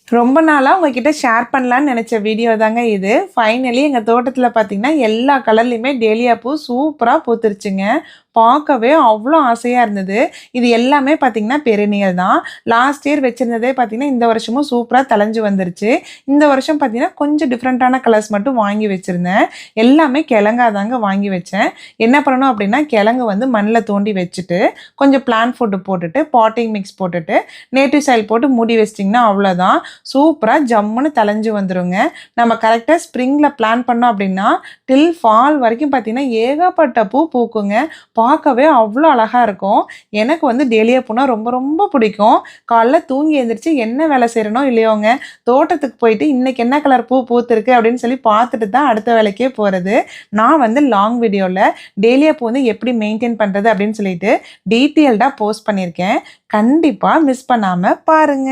ரொம்ப நாளா உங்ககிட்ட ஷேர் பண்ணலான்னு நினச்ச வீடியோ தாங்க இது. ஃபைனலி எங்க தோட்டத்தில பார்த்தீங்கன்னா, எல்லா கலர்லயுமே டேலியா பூ சூப்பரா பூத்துருச்சுங்க. பார்க்கவே அவ்ளோ ஆசையா இருந்தது. இது எல்லாமே பார்த்தீங்கன்னா, பெரினியல் தான். லாஸ்ட் இயர் வச்சிருந்ததே பார்த்தீங்கன்னா, இந்த வருஷமும் சூப்பரா தழைஞ்சு வந்துருச்சு. இந்த வருஷம் பார்த்தீங்கன்னா, கொஞ்சம் டிஃப்ரெண்ட்டான கலர்ஸ் மட்டும் வாங்கி வச்சிருந்தேன். எல்லாமே கிழங்கா தாங்க வாங்கி வச்சேன். என்ன பண்ணணும் அப்டின்னா, கிழங்கு வந்து மண்ல தோண்டி வச்சுட்டு, கொஞ்சம் பிளான்ட் ஃபுட் போட்டுட்டு, பாட்டிங் மிக்ஸ் போட்டுட்டு, நேட்டிவ் சாயில் போட்டு மூடி வச்சிட்டிங்கன்னா அவ்வளோதான். சூப்பரா ஜம்முன்னு தழைஞ்சு வந்துருங்க. நம்ம கரெக்ட்டா ஸ்ப்ரிங்ல பிளான் பண்ணோம் அப்டின்னா, டில் ஃபால் வரைக்கும் பார்த்தீங்கன்னா, ஏகப்பட்ட பூ பூக்குங்க. பார்க்கவே அவ்ளோ அழகா இருக்கும். எனக்கு வந்து டேலியா பூனா ரொம்ப ரொம்ப பிடிக்கும். காலைல தூங்கி எந்திரிச்சு என்ன வேலை செய்றேனோ இல்லையோங்க, தோட்டத்துக்கு போயிட்டு இன்னைக்கு என்ன கலர் பூ பூத்திருக்கு அப்படின்னு சொல்லி பார்த்துட்டு தான் அடுத்த வேலைக்கே போறது. நான் வந்து லாங் வீடியோல டேலியா பூ வந்து எப்படி மெயின்டெயின் பண்றது அப்படின்னு சொல்லிட்டு டீட்டெயில்டா போஸ்ட் பண்ணியிருக்கேன். கண்டிப்பா மிஸ் பண்ணாம பாருங்க.